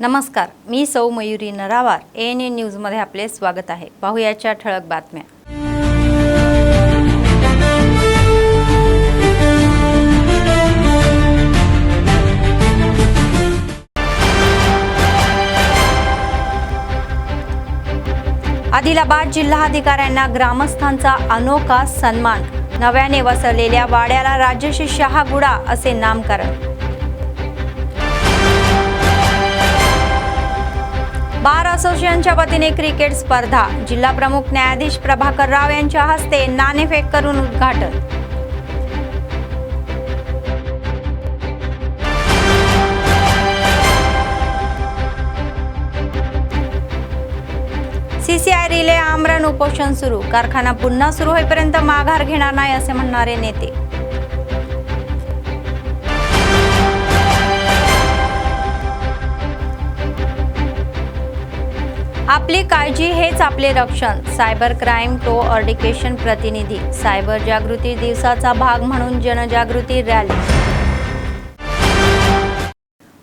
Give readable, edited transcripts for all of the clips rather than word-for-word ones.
नमस्कार, मी सौ मयुरी नरावार। ANN न्यूजमध्ये आपले स्वागत आहे। पाहूयाच्या ठळक बातम्या। आदिलाबाद जिल्हाधिकाऱ्यांना ग्रामस्थांचा अनोखा सन्मान। नव्याने वसरलेल्या वाड्याला राजश्री शहागुडा असे नामकरण। बार असोसिएशनच्या वतीने क्रिकेट स्पर्धा। जिल्हा प्रमुख न्यायाधीश प्रभाकर राव यांच्या हस्ते नाणेफेक करून उद्घाटन। CCI रिले आमरण उपोषण सुरू। कारखाना पुन्हा सुरू होईपर्यंत माघार घेणार नाही असे म्हणणारे नेते। आपली काळजी हेच आपले रक्षण। सायबर क्राईम कोऑर्डिनेशन प्रतिनिधी। सायबर जागृती दिवसाचा भाग म्हणून जनजागृती रॅली।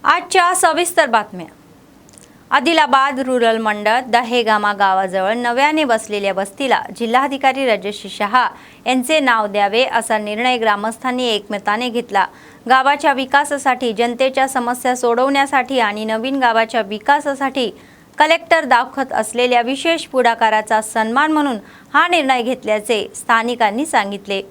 आजच्या सविस्तर बातम्या। आदिलाबाद रूरल मंडळ दहेगामा गावाजवळ नव्याने वसलेल्या वस्तीला जिल्हाधिकारी राजश्री शहा यांचे नाव द्यावे असा निर्णय ग्रामस्थांनी एकमताने घेतला। गावाच्या विकासासाठी, जनतेच्या समस्या सोडवण्यासाठी आणि नवीन गावाच्या विकासासाठी कलेक्टर दाखवत असलेल्या विशेष पुढाकाराचा सन्मान म्हणून हा निर्णय घेतल्याचे स्थानिकांनी सांगितले।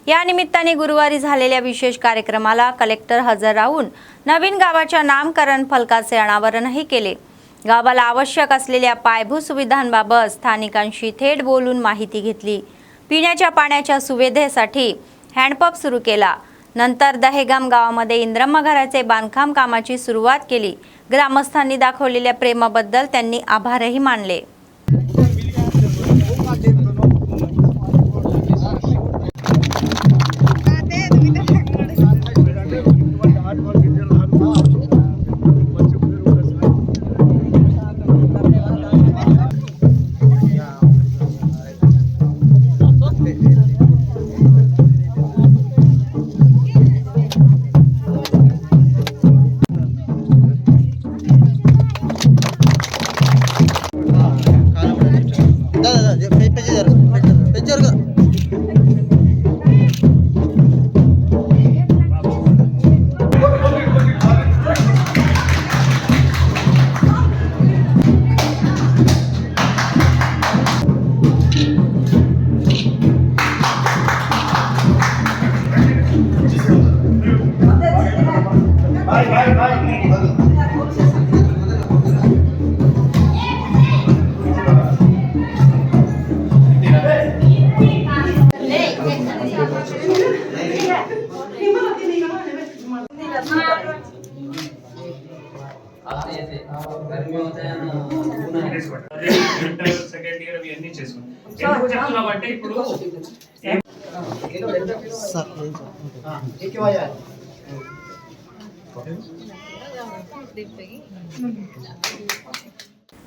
या निमित्ताने गुरुवारी झालेल्या विशेष कार्यक्रमाला कलेक्टर हजर राहून नवीन गावाच्या नामकरण फलकाचे अनावरणही केले। गावाला आवश्यक असलेल्या पायाभूत सुविधांबाबत स्थानिकांशी थेट बोलून माहिती घेतली। पिण्याच्या पाण्याच्या सुविधेसाठी हँडपंप सुरू केला। नंतर दहेगाम गावामध्ये इंद्रम्मा घराचे बांधकाम कामाची सुरुवात केली। ग्रामस्थांनी दाखवलेल्या प्रेमाबद्दल त्यांनी आभारही मानले।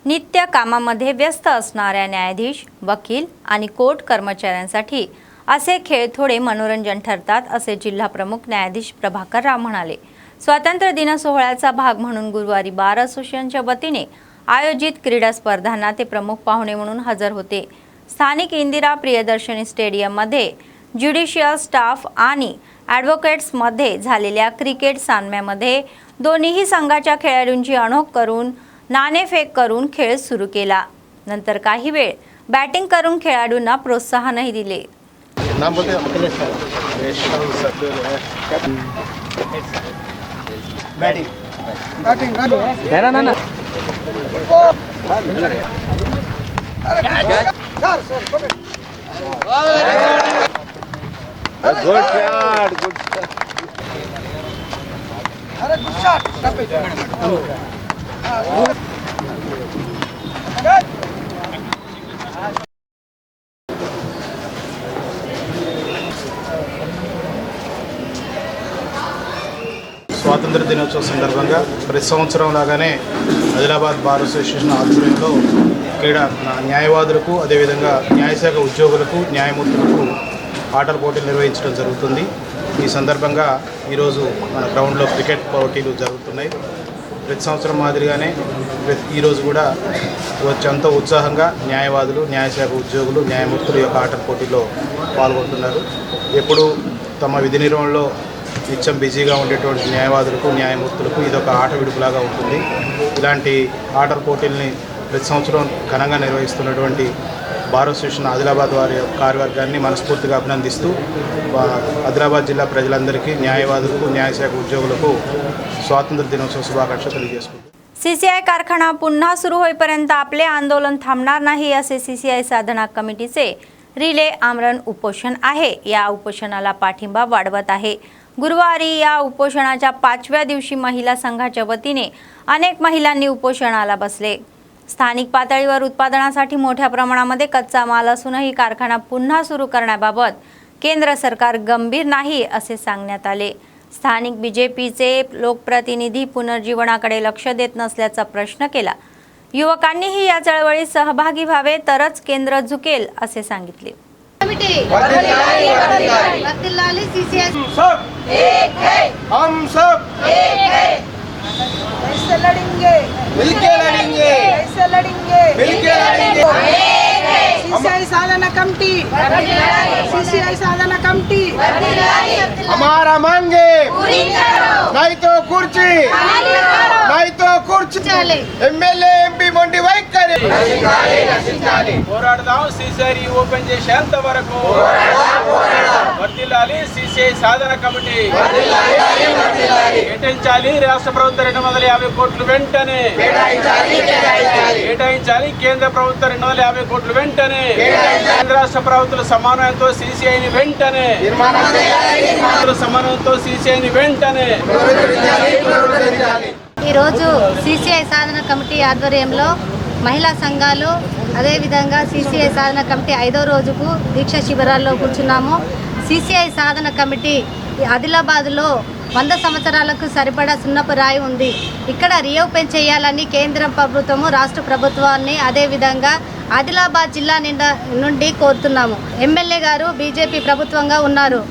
नित्य कामामध्ये व्यस्त असणाऱ्या न्यायाधीश, वकील आणि कोर्ट कर्मचाऱ्यांसाठी असे खेळ थोडे मनोरंजन ठरतात असे जिल्हा प्रमुख न्यायाधीश प्रभाकर राव म्हणाले। स्वातंत्र्य दिन सोहळ्याचा भाग म्हणून गुरुवारी बार असोसिएशनच्या वतीने आयोजित क्रीडा स्पर्धांना ते प्रमुख पाहुणे म्हणून हजर होते। स्थानिक इंदिरा प्रियदर्शनी स्टेडियम मध्ये ज्युडिशियल स्टाफ आणि ॲडव्होकेट्स मध्ये झालेल्या क्रिकेट सामन्यामध्ये दोन्ही संघाच्या खेळाडूंची अणोख करून नाणेफेक करून खेळ सुरू केला। नंतर काही वेळ बॅटिंग करून खेळाडूंना प्रोत्साहनही दिले। Good shot, good shot. Good shot. స్వాతంత్ర దినోత్సవ సందర్భంగా ప్రతి సంవత్సరం లాగానే ఆదిలాబాద్ బార్ అసోసియేషన్ ఆధ్వర్యంలో క్రీడా న్యాయవాదులకు అదేవిధంగా న్యాయశాఖ ఉద్యోగులకు న్యాయమూర్తులకు ఆటల పోటీలు నిర్వహించడం జరుగుతుంది। ఈ సందర్భంగా ఈరోజు మన గ్రౌండ్లో క్రికెట్ పోటీలు జరుగుతున్నాయి। ప్రతి సంవత్సరం మాదిరిగానే ఈరోజు కూడా ఎంతో ఉత్సాహంగా న్యాయవాదులు, న్యాయశాఖ ఉద్యోగులు, న్యాయమూర్తులు యొక్క ఆటల పోటీలో పాల్గొంటున్నారు. ఎప్పుడు తమ విధి నిర్వహణలో నిత్యం బిజీగా ఉండేటువంటి న్యాయవాదులకు, న్యాయమూర్తులకు ఇదొక ఆట విడుపులాగా ఉంటుంది. ఇలాంటి ఆటల పోటీల్ని ప్రతి సంవత్సరం ఘనంగా నిర్వహిస్తున్నటువంటి బార్ అసోసియేషన్ ఆదిలాబాద్ వారి కార్యవర్గాన్ని మనస్ఫూర్తిగా అభినందిస్తూ ఆదిలాబాద్ జిల్లా ప్రజలందరికీ, న్యాయవాదులకు, न्यायशाख उद्योगुలకు स्वातंत्र्य दिनोत्सव शुभाकांक्षा తెలియజేసుకుంటున్నాను. सीसीआय कारखाना पुन्हा सुरू होईपर्यंत आपले आंदोलन थांबणार नाही असे सीसीआय साधना कमिटीचे रिले आमरण उपोषण आहे. या उपोषणाला पाठिंबा वाढवत आहे. गुरुवारी या उपोषणाच्या 5व्या दिवशी महिला संघाच्या वतीने अनेक महिलांनी उपोषणाला बसले. स्थानिक पातळीवर उत्पादनासाठी मोठ्या प्रमाणामध्ये कच्चा माल असूनही कारखाना पुन्हा सुरू करण्याबाबत केंद्र सरकार गंभीर नाही असे सांगण्यात आले. स्थानिक बीजेपीचे लोकप्रतिनिधी पुनर्जीवनाकडे लक्ष देत नसल्याचा प्रश्न केला. युवकांनीही या चळवळीत सहभागी व्हावे तरच केंद्र झुकेल असे सांगितले. हम सब ऐसे लड़ेंगे, मिलके लड़ेंगे, ऐसे लड़ेंगे, मिलके लड़ेंगे. सीसीआई साधना कमिटी, सीसीआई साधना कमिटी, हमारा मांगे नहीं तो कुर्सी, नहीं तो कुर्सी. एमएलए ఎంపీ మొండి వైఖరి పోరాడదాం. సీసీఐ ఓపెన్ చేసేంత వరకు వర్ధిల్లాలి. సీసీఐ సాధన కమిటీ కేటాయించాలి. రాష్ట్ర ప్రభుత్వం 250 కోట్లు వెంటనే కేటాయించాలి. కేంద్ర ప్రభుత్వం 250 కోట్లు వెంటనే. కేంద్ర రాష్ట్ర ప్రభుత్వాల సమన్వయంతో సీసీఐని వెంటనే సమన్వయంతో సీసీఐని వెంటనే. ఈరోజు సీసీఐ సాధన కమిటీ ఆధ్వర్యంలో మహిళా సంఘాలు అదేవిధంగా సీసీఐ సాధన కమిటీ 5వ రోజుకు దీక్ష శిబిరాల్లో కూర్చున్నాము. సీసీఐ సాధన కమిటీ ఆదిలాబాద్లో 100 సంవత్సరాలకు సరిపడా సున్నపు రాయి ఉంది. ఇక్కడ రీఓపెన్ చేయాలని కేంద్ర ప్రభుత్వము, రాష్ట్ర ప్రభుత్వాన్ని అదేవిధంగా ఆదిలాబాద్ జిల్లా నుండి కోరుతున్నాము. ఎమ్మెల్యే గారు బీజేపీ ప్రభుత్వంగా ఉన్నారు.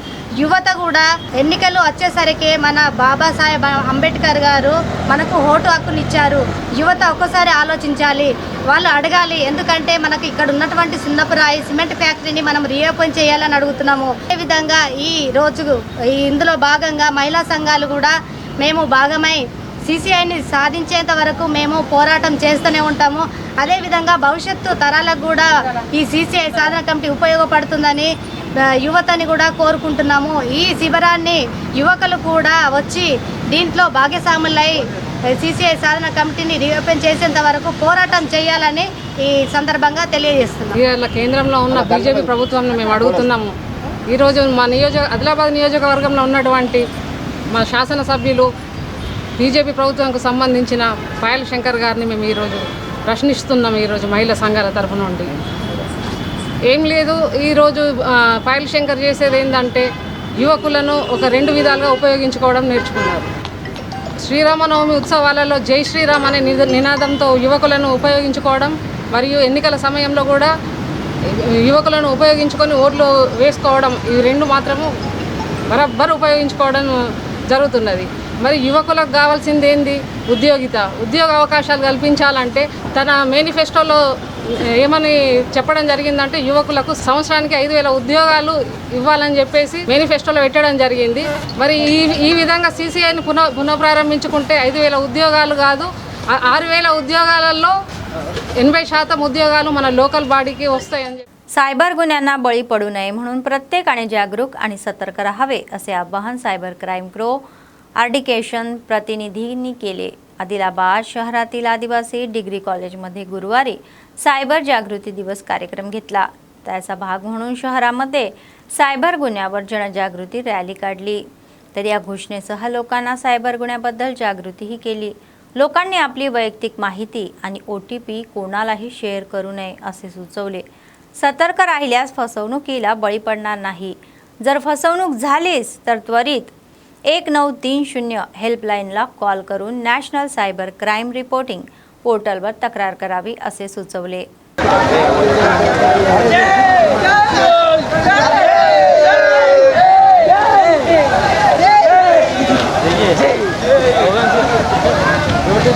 యువత కూడా ఎన్నికలు వచ్చేసరికి మన బాబాసాహెబ్ అంబేద్కర్ గారు మనకు ఓటు హక్కునిచ్చారు. యువత ఒక్కసారి ఆలోచించాలి, వాళ్ళు అడగాలి. ఎందుకంటే మనకు ఇక్కడ ఉన్నటువంటి సున్నపురాయి సిమెంట్ ఫ్యాక్టరీని మనం రీఓపెన్ చేయాలని అడుగుతున్నాము. అదేవిధంగా ఈ రోజు ఇందులో భాగంగా మహిళా సంఘాలు కూడా మేము భాగమై సీసీఐని సాధించేంత వరకు మేము పోరాటం చేస్తూనే ఉంటాము. అదేవిధంగా భవిష్యత్తు తరాలకు కూడా ఈ సీసీఐ సాధన కమిటీ ఉపయోగపడుతుందని యువతని కూడా కోరుకుంటున్నాము. ఈ శిబిరాన్ని యువకులు కూడా వచ్చి దీంట్లో భాగస్వాములై సీసీఐ సాధన కమిటీని రీఓపెన్ చేసేంత వరకు పోరాటం చేయాలని ఈ సందర్భంగా తెలియజేస్తున్నాం. ఇవాళ కేంద్రంలో ఉన్న బీజేపీ ప్రభుత్వాన్ని మేము అడుగుతున్నాము. ఈరోజు మా ఆదిలాబాద్ నియోజకవర్గంలో ఉన్నటువంటి మా శాసనసభ్యులు బీజేపీ ప్రభుత్వానికి సంబంధించిన పాయల్ శంకర్ గారిని మేము ఈరోజు ప్రశ్నిస్తున్నాము. ఈరోజు మహిళా సంఘాల తరఫు నుండి ఏం లేదు. ఈరోజు పాయల్ శంకర్ చేసేది ఏంటంటే యువకులను ఒక 2 విధాలుగా ఉపయోగించుకోవడం నేర్చుకున్నారు. శ్రీరామనవమి ఉత్సవాలలో జై శ్రీరామ్ అనే నినాదంతో యువకులను ఉపయోగించుకోవడం మరియు ఎన్నికల సమయంలో కూడా యువకులను ఉపయోగించుకొని ఓట్లు వేసుకోవడం, ఈ 2 మాత్రము బరాబర్ ఉపయోగించుకోవడం జరుగుతున్నది. మరి యువకులకు కావాల్సింది ఏంది? ఉద్యోగ అవకాశాలు కల్పించాలంటే తన మేనిఫెస్టోలో ఏమని చెప్పడం జరిగిందంటే యువకులకు సంవత్సరానికి 5,000 ఉద్యోగాలు ఇవ్వాలని చెప్పేసి మేనిఫెస్టోలో పెట్టడం జరిగింది. మరి ఈ విధంగా సీసీఐని పునఃప్రారంభించుకుంటే 5,000 उद्योगाలు కాదు, 6,000 उद्योगाలలో 80% उद्योगाలు మన लोकल बॉडीకి वस्तायని. सायबर गुन्ह्यांना बळी पडू नये म्हणून प्रत्येकाने जागरूक आणि सतर्क राहावे असे आवाहन सायबर क्राईम ब्युरो आर्डिकेशन प्रतिनिधींनी केले. आदिलाबाद शहरातील आदिवासी डिग्री कॉलेजमध्ये गुरुवारी सायबर जागृती दिवस कार्यक्रम घेतला. त्याचा भाग म्हणून शहरामध्ये सायबर गुन्ह्यावर जनजागृती रॅली काढली. तर या घोषणेसह लोकांना सायबर गुन्ह्याबद्दल जागृतीही केली. लोकांनी आपली वैयक्तिक माहिती आणि OTP कोणालाही शेअर करू नये असे सुचवले. सतर्क राहिल्यास फसवणुकीला बळी पडणार नाही. जर फसवणूक झालीच तर त्वरित 1930 हेल्पलाईनला कॉल करून नॅशनल सायबर क्राईम रिपोर्टिंग पोर्टलवर तक्रार करावी असे सुचवले. D4C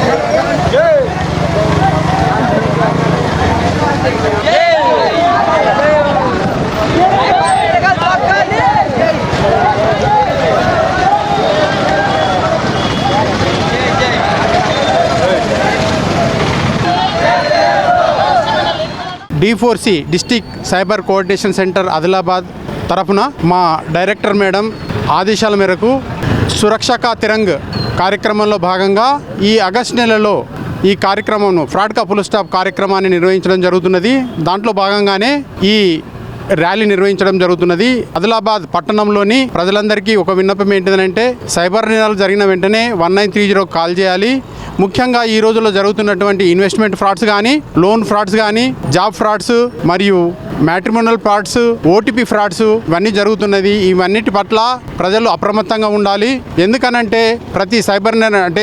district cyber coordination centre Adilabad తరఫున మా డైరెక్టర్ మేడం ఆదేశాల మేరకు సురక్షా కా తిరంగ్ కార్యక్రమంలో భాగంగా ఈ ఆగస్టు నెలలో ఈ కార్యక్రమం ఫ్రాడ్ కా ఫుల్ స్టాప్ కార్యక్రమాన్ని నిర్వహించడం జరుగుతున్నది. దాంట్లో భాగంగానే ఈ ర్యాలీ నిర్వహించడం జరుగుతున్నది. ఆదిలాబాద్ పట్టణంలోని ప్రజలందరికీ ఒక విన్నపం ఏంటిదంటే సైబర్ నేరాలు జరిగిన వెంటనే 1930 కాల్ చేయాలి. ముఖ్యంగా ఈ రోజుల్లో జరుగుతున్నటువంటి ఇన్వెస్ట్మెంట్ ఫ్రాడ్స్ కానీ, లోన్ ఫ్రాడ్స్ కానీ, జాబ్ ఫ్రాడ్స్ మరియు మ్యాట్రిమోనల్ ఫ్రాడ్స్, ఓటీపీ ఫ్రాడ్స్ ఇవన్నీ జరుగుతున్నది. ఇవన్నిటి పట్ల ప్రజలు అప్రమత్తంగా ఉండాలి. ఎందుకనంటే ప్రతి సైబర్ నేర అంటే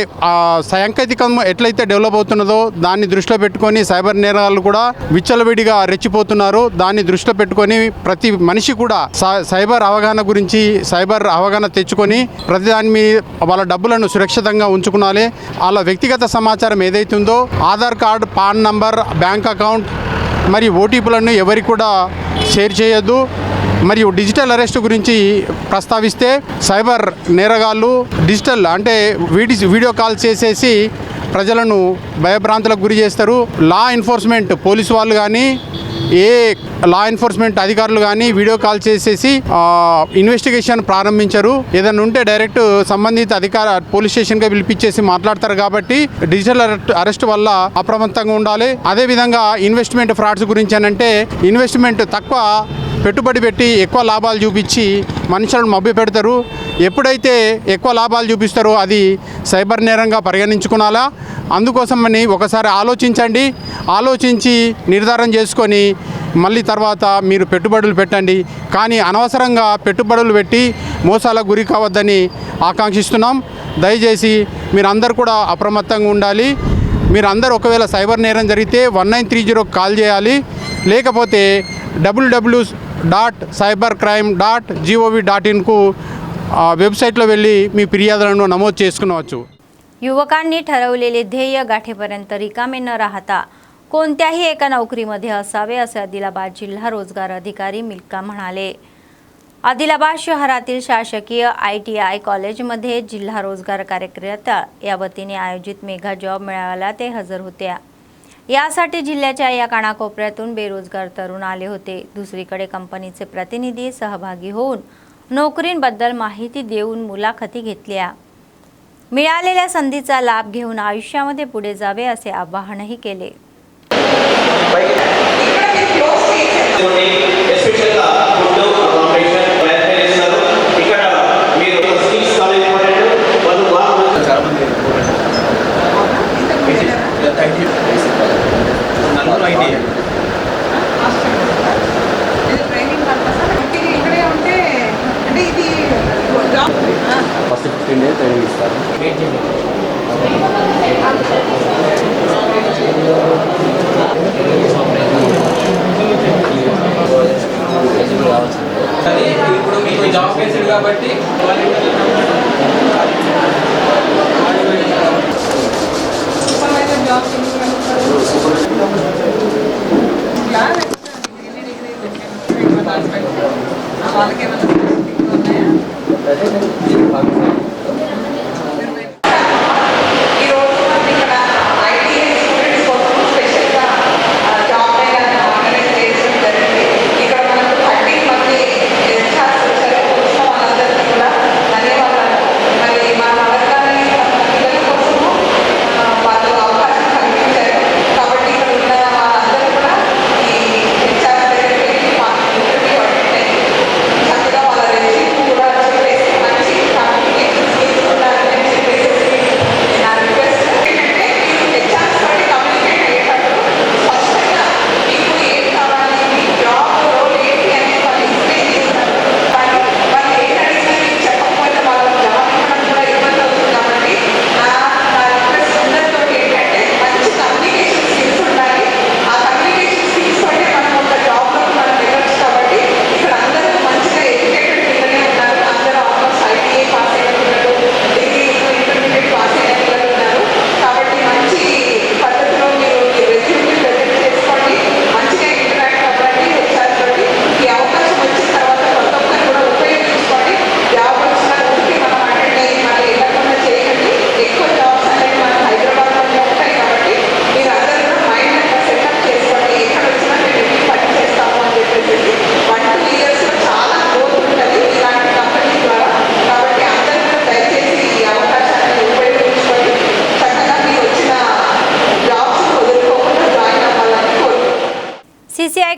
సాంకేతికం ఎట్లయితే డెవలప్ అవుతున్నదో దాన్ని దృష్టిలో పెట్టుకొని సైబర్ నేరాలు కూడా విచ్చలవిడిగా రెచ్చిపోతున్నారు. దాన్ని దృష్టిలో పెట్టుకొని ప్రతి మనిషి కూడా సైబర్ అవగాహన గురించి సైబర్ అవగాహన తెచ్చుకొని ప్రతి దాని మీద వాళ్ళ డబ్బులను సురక్షితంగా ఉంచుకోవాలి. వాళ్ళ వ్యక్తిగత సమాచారం ఏదైతే ఉందో Aadhaar card, pan number, bank account మరియు ఓటీపీలను ఎవరికి కూడా షేర్ చేయొద్దు. మరియు డిజిటల్ అరెస్ట్ గురించి ప్రస్తావిస్తే సైబర్ నేరగాళ్ళు డిజిటల్ అంటే వీడియో కాల్ చేసేసి ప్రజలను భయభ్రాంతులకు గురి చేస్తారు. లా ఎన్ఫోర్స్మెంట్ పోలీసు వాళ్ళు కానీ ఏ లా ఎన్ఫోర్స్మెంట్ అధికారులు కానీ వీడియో కాల్ చేసేసి ఇన్వెస్టిగేషన్ ప్రారంభించరు. ఏదైనా ఉంటే డైరెక్ట్ సంబంధిత పోలీస్ స్టేషన్గా పిలిపించేసి మాట్లాడతారు. కాబట్టి డిజిటల్ అరెస్ట్ వల్ల అప్రమత్తంగా ఉండాలి. అదేవిధంగా ఇన్వెస్ట్మెంట్ ఫ్రాడ్స్ గురించి అంటే ఇన్వెస్ట్మెంట్ తక్కువ పెట్టుబడి పెట్టి ఎక్కువ లాభాలు చూపించి మనుషులను మభ్య పెడతారు. ఎప్పుడైతే ఎక్కువ లాభాలు చూపిస్తారో అది సైబర్ నేరంగా పరిగణించుకునాలా. అందుకోసమని ఒకసారి ఆలోచించండి. ఆలోచించి నిర్ధారణ చేసుకొని మళ్ళీ తర్వాత మీరు పెట్టుబడులు పెట్టండి. కానీ అనవసరంగా పెట్టుబడులు పెట్టి మోసాలకు గురి కావద్దని ఆకాంక్షిస్తున్నాం. దయచేసి మీరందరూ కూడా అప్రమత్తంగా ఉండాలి. మీరందరూ ఒకవేళ సైబర్ నేరం జరిగితే 1930 కాల్ చేయాలి. లేకపోతే www.cybercrime.gov.in वेबसाईटला వెళ్ళి మీ ఫిర్యాదులను నమోదు చేసుకునవచ్చు. युवकांनी ठरवलेले ध्येय गाठेपर्यंत रिकामे न राहता कोणत्याही एका नोकरीमध्ये असावे असे आदिलाबाद जिल्हा रोजगार अधिकारी मिल्का म्हणाले. आदिलाबाद शहरातील शासकीय ITI कॉलेजमध्ये जिल्हा रोजगार कार्यकर्ता या वतीने आयोजित मेगा जॉब मेळाव्याला ते हजर होत्या. यासाठी जिल्ह्याच्या या कानाकोपऱ्यातून बेरोजगार तरुण आले होते. दुसरीकडे कंपनीचे प्रतिनिधी सहभागी होऊन नोकरींबद्दल माहिती देऊन मुलाखती घेतल्या. मिळालेल्या संधीचा लाभ घेऊन आयुष्यामध्ये पुढे जावे असे आवाहनही केले. ఫస్ట్ 15 డేస్ ట్రైనింగ్ ఇస్తారు.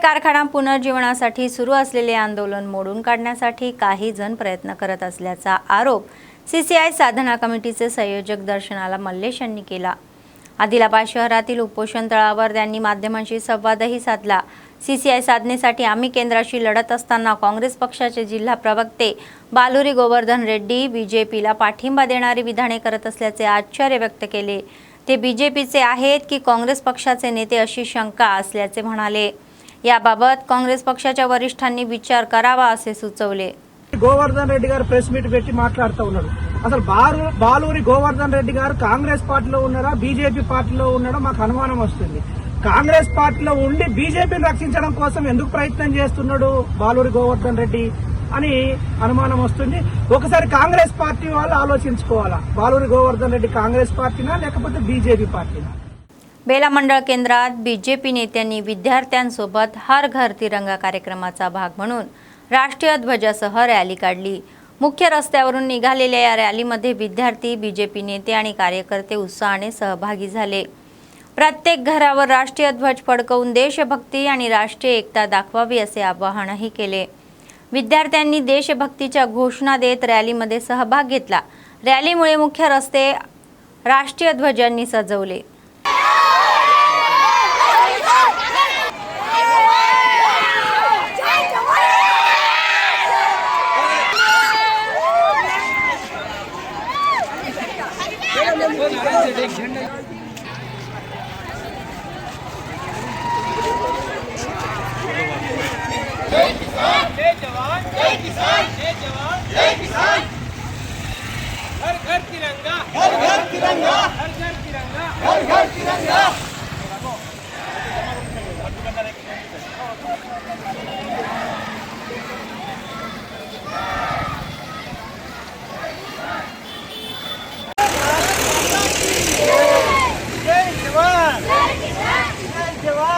कारखाना पुनर्जीवनासाठी सुरू असलेले आंदोलन मोडून काढण्यासाठी काही जण प्रयत्न करत असल्याचा आरोप CCI साधना कमिटीचे संयोजक दर्शनाला मल्लेश यांनी केला। आदिलाबाद शहरातील उपोषण तळावर त्यांनी माध्यमांशी संवादही साधला। CCI साधनेसाठी आम्ही केंद्राशी लढत असताना काँग्रेस पक्षाचे जिल्हा प्रवक्ते बालुरी गोवर्धन रेड्डी BJPला पाठिंबा देणारी विधाने करत असल्याचे आश्चर्य व्यक्त केले। ते BJPचे आहेत की काँग्रेस पक्षाचे नेते अशी शंका असल्याचे म्हणाले। याबाबत काँग्रेस पक्षाच्या वरिष्ठांनी विचार करावा असे सुचवले। గోవర్ధన్ రెడ్డి గారు ప్రెస్ మీట్ పెట్టి మాట్లాడుతూ ఉన్నారు। అసలు బాలూరి గోవర్ధన్ రెడ్డి గారు కాంగ్రెస్ పార్టీలో ఉన్నారా బీజేపీ పార్టీలో ఉన్నాడో మాకు అనుమానం వస్తుంది। కాంగ్రెస్ పార్టీలో ఉండి బీజేపీని రక్షించడం కోసం ఎందుకు ప్రయత్నం చేస్తున్నాడు బాలూరి గోవర్ధన్ రెడ్డి అని అనుమానం వస్తుంది। ఒకసారి కాంగ్రెస్ పార్టీ వాళ్ళు ఆలోచించుకోవాలా, బాలూరి గోవర్ధన్ రెడ్డి కాంగ్రెస్ పార్టీనా లేకపోతే బీజేపీ पार्टीना। बेला मंडळ केंद्रात BJP नेत्यांनी विद्यार्थ्यांसोबत हर घर तिरंगा कार्यक्रमाचा भाग म्हणून राष्ट्रीय ध्वजासह रॅली काढली। मुख्य रस्त्यावरून निघालेल्या या रॅलीमध्ये विद्यार्थी, BJP नेते आणि कार्यकर्ते उत्साहाने सहभागी झाले। प्रत्येक घरावर राष्ट्रीय ध्वज फडकवून देशभक्ती आणि राष्ट्रीय एकता दाखवावी असे आवाहनही केले। विद्यार्थ्यांनी देशभक्तीच्या घोषणा देत रॅलीमध्ये सहभाग घेतला। रॅलीमुळे मुख्य रस्ते राष्ट्रीय ध्वजांनी सजवले। हर घर तिरंगा, हर घर तिरंगा, हर घर तिरंगा, हर घर तिरंगा। जय जवान, जय जवान,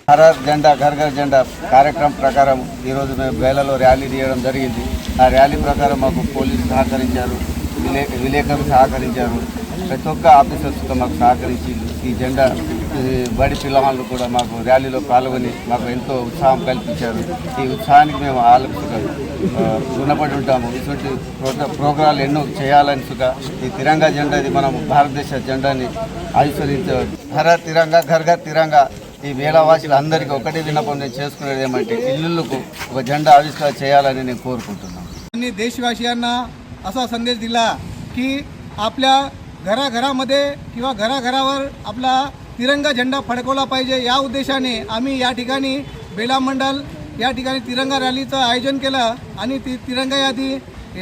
హర జెండా ఘర్ ఘర్ జెండా కార్యక్రమం ప్రకారం ఈరోజు మేము బేలలో ర్యాలీ తీయడం జరిగింది। ఆ ర్యాలీ ప్రకారం మాకు పోలీసు సహకరించారు, విలేకరులు సహకరించారు, ప్రతి ఒక్క ఆఫీసర్స్తో మాకు సహకరించి ఈ జెండా బడి పిల్లవాళ్ళు కూడా మాకు ర్యాలీలో పాల్గొని మాకు ఎంతో ఉత్సాహం కల్పించారు। ఈ ఉత్సాహానికి మేము ఆలోచన రుణపడి ఉంటాము। ఇటువంటి ప్రోగ్రాలు ఎన్నో చేయాలని సుగా ఈ తిరంగా జెండా ఇది మనం భారతదేశ జెండాని ఆవిష్కరించారు। హర తిరంగా ఘర్ ఘర్ తిరంగా ఈ వేళవాసులు అందరికీ ఒకటే విన్నపం నేను చేసుకునేది ఏమంటే इल्लुలకు ఒక झेंडा आविष्कार చేయాలని నేను కోరుకుంటున్నాను। त्यांनी देशवासियांना असा संदेश दिला की आपल्या घराघरामध्ये किंवा घराघरावर आपला तिरंगा झेंडा फडकवला पाहिजे। या उद्देशाने आम्ही या ठिकाणी बेला मंडल या ठिकाणी तिरंगा रॅलीचं आयोजन केलं आणि ती तिरंगा यादी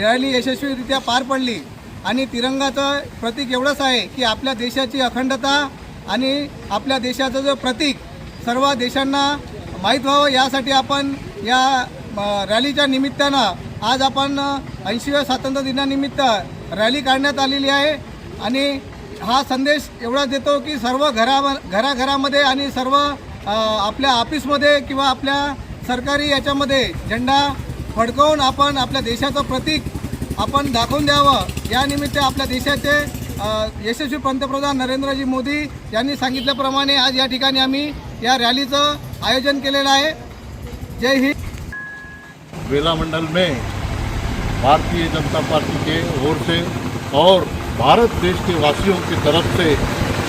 रॅली यशस्वीरित्या पार पडली। आणि तिरंगाचं प्रतीक एवढंच आहे की आपल्या देशाची अखंडता आणि आपल्या देशाचं जो प्रतीक सर्व देशांना माहीत व्हावं यासाठी आपण या रॅलीच्या निमित्तानं आज आपण 80व्या स्वातंत्र्य दिनानिमित्त रॅली काढण्यात आलेली आहे। आणि हा संदेश एवढा देतो की सर्व घराघरामध्ये आणि सर्व आपल्या ऑफिसमध्ये किंवा आपल्या सरकारी याच्यामध्ये झेंडा फडकवून आपण आपल्या देशाचं प्रतीक आपण दाखवून द्यावं। या निमित्त आपल्या देशाचे यशस्वी पंतप्रधान नरेंद्रजी मोदी यांनी सांगितल्याप्रमाणे आज या ठिकाणी आम्ही या रॅलीचं आयोजन केलेलं आहे। जय हिंद। बेला मंडल में Bharatiya Janata party K or से और भारत देश के वासियों की तरफ से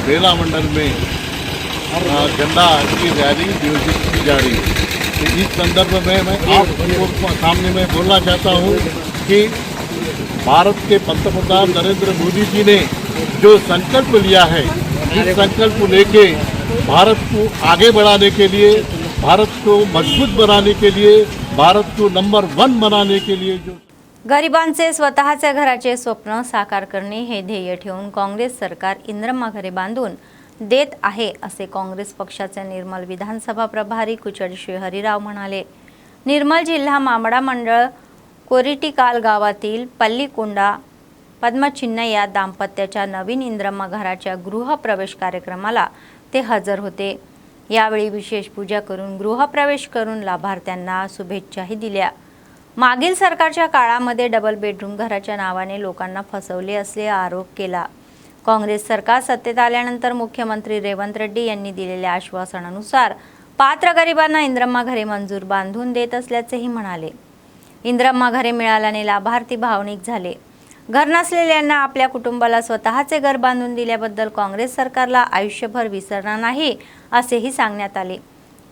बेला मंडल में झंडा की रैली आयोजित की जा रही है। तो इस संदर्भ में मैं आपको सामने में बोलना चाहता हूँ कि भारत के पंतप्रधान नरेंद्र मोदी जी ने जो संकल्प लिया है, इस संकल्प को लेके भारत को आगे बढ़ाने के लिए, भारत को मजबूत बनाने के लिए, भारत को नंबर 1 बनाने के लिए जो गरिबांचे स्वतःच्या घराचे स्वप्न साकार करणे हे ध्येय ठेवून काँग्रेस सरकार इंदिरम्मा घरे बांधून देत आहे असे काँग्रेस पक्षाचे निर्मल विधानसभा प्रभारी कुचड श्री हरिराव म्हणाले. निर्मल जिल्हा मामडा मंडळ कोरिटिकाल गावातील पल्लीकोंडा पद्मचिन्ह या दाम्पत्याच्या नवीन इंदिरम्मा घराच्या गृहप्रवेश कार्यक्रमाला ते हजर होते. यावेळी विशेष पूजा करून गृहप्रवेश करून लाभार्थ्यांना शुभेच्छाही दिल्या. मागील सरकारच्या काळामध्ये डबल बेडरूम घराच्या नावाने लोकांना फसवले असले आरोप केला. काँग्रेस सरकार सत्तेत आल्यानंतर मुख्यमंत्री रेवंत रेड्डी यांनी दिलेल्या आश्वासनानुसार पात्र गरिबांना इंदिरम्मा घरे मंजूर बांधून देत असल्याचेही म्हणाले. इंदिरम्मा घरे मिळाल्याने लाभार्थी भावनिक झाले. घर नसलेल्यांना आपल्या कुटुंबाला स्वतःचे घर बांधून दिल्याबद्दल काँग्रेस सरकारला आयुष्यभर विसरणार नाही असेही सांगण्यात आले.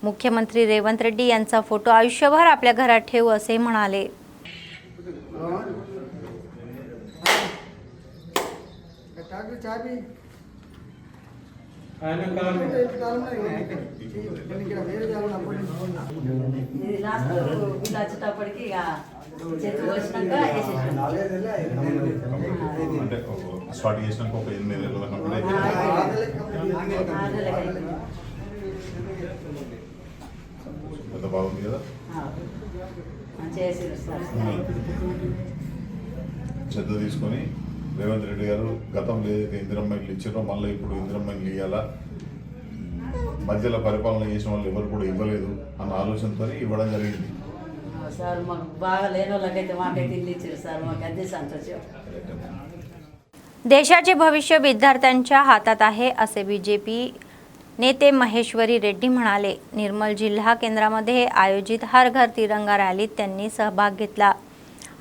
मुख्यमंत्री रेवंत रेड्डी यांचा फोटो आयुष्यभर आपल्या घरात ठेवू असे म्हणाले. స్టార్ట్ చేసినాక ఒక 8 నెలలు పెద్ద బాగుంది కదా శ్రద్ధ తీసుకొని రేవంత్ రెడ్డి గారు గతంలో ఏదైతే ఇందిరమ్మ ఇల్లు ఇచ్చారో మళ్ళీ ఇప్పుడు ఇందిరమ్మ ఇల్లు ఇవ్వాలా, మధ్యలో పరిపాలన చేసిన వాళ్ళు ఎవరు కూడా ఇవ్వలేదు అన్న ఆలోచనతో ఇవ్వడం జరిగింది. సార్ మాకు బాగా లేని వాళ్ళకైతే మాకైతే ఇల్లు ఇచ్చారు సార్, మాకు అదే సంతోషం. देशाचे भविष्य विद्यार्थ्यांच्या हातात आहे असे बीजेपी नेते महेश्वरी रेड्डी म्हणाले. निर्मल जिल्हा केंद्रामध्ये आयोजित हर घर तिरंगा रॅलीत त्यांनी सहभाग घेतला.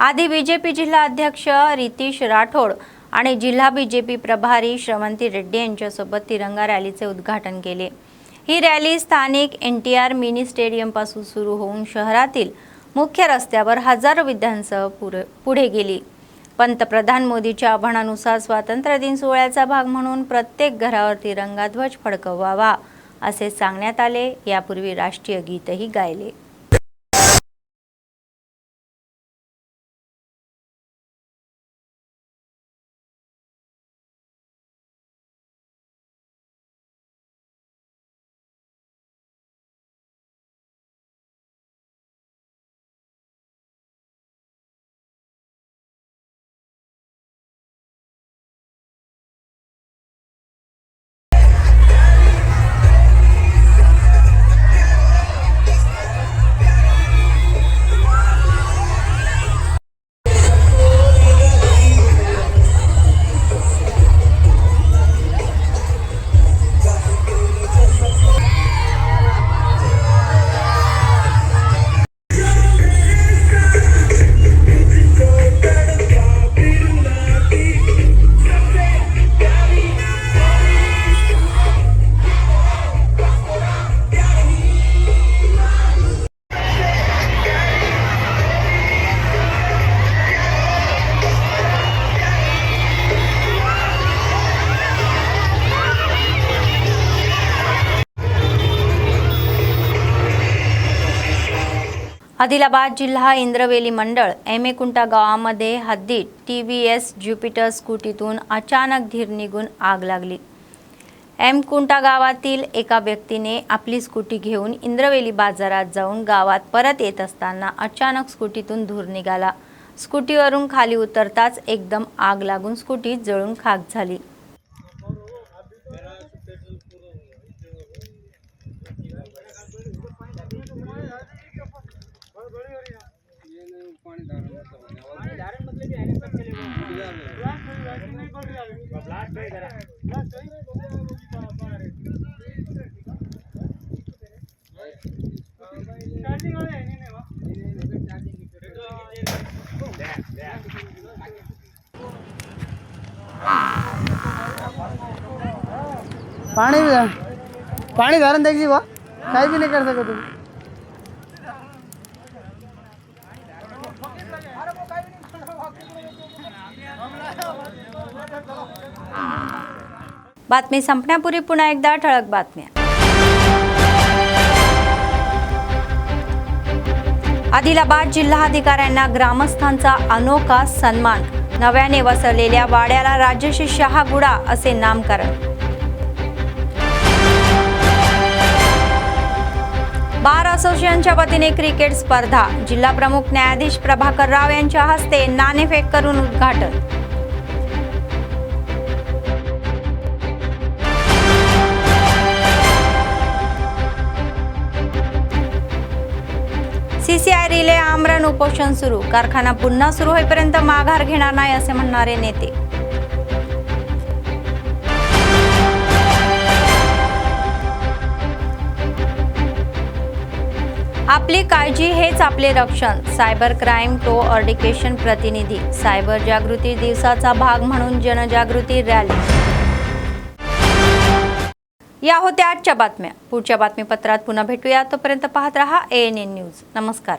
आधी बीजेपी जिल्हा अध्यक्ष रितीश राठोड आणि जिल्हा बीजेपी प्रभारी श्रवंती रेड्डी यांच्यासोबत तिरंगा रॅलीचे उद्घाटन केले. ही रॅली स्थानिक NTR मिनी स्टेडियम पासून सुरू होऊन शहरातील मुख्य रस्त्यावर हजारो विद्यार्थ्यांसह पुढे गेली. पंतप्रधान मोदीच्या आव्हानानुसार स्वातंत्र्य दिन सोहळ्याचा भाग म्हणून प्रत्येक घरावर तिरंगा ध्वज फडकवावा असे सांगण्यात आले. यापूर्वी राष्ट्रीय गीतही गायले. आदिलाबाद जिल्हा इंद्रवेली मंडळ एमेकुंटा गावामध्ये हद्दीत TVS ज्युपिटर स्कूटीतून अचानक धीर निघून आग लागली. एमकुंटा गावातील एका व्यक्तीने आपली स्कूटी घेऊन इंद्रवेली बाजारात जाऊन गावात परत येत असताना अचानक स्कूटीतून धूर निघाला. स्कूटीवरून खाली उतरताच एकदम आग लागून स्कूटी जळून खाक झाली. पानी धारण देखिए वो कहीं भी नहीं कर सकते तुम. बातमी संपण्यापूर्वी पुन्हा एकदा ठळक बातम्या. आदिलाबाद जिल्हाधिकाऱ्यांना ग्रामस्थांचा अनोखा सन्मान. नव्याने वसवलेल्या वाड्याला राजश्री शहागुडा असे नामकरण. बार असोसिएशनच्या वतीने क्रिकेट स्पर्धा. जिल्हा प्रमुख न्यायाधीश प्रभाकर राव यांच्या हस्ते नाणेफेक करून उद्घाटन. सीसीआय रिले आमरण उपोषण सुरू. कारखाना पुन्हा सुरू होईपर्यंत माघार घेणार नाही असे म्हणणारे नेते. आपली काळजी हेच आपले रक्षण. सायबर क्राईम टो एड्युकेशन प्रतिनिधी. सायबर जागृती दिवसाचा भाग म्हणून जनजागृती रॅली. या होत्या आजच्या बातम्या. पुढच्या बातमीपत्रात पुन्हा भेटूया. तोपर्यंत पाहत रहा ANN न्यूज. नमस्कार.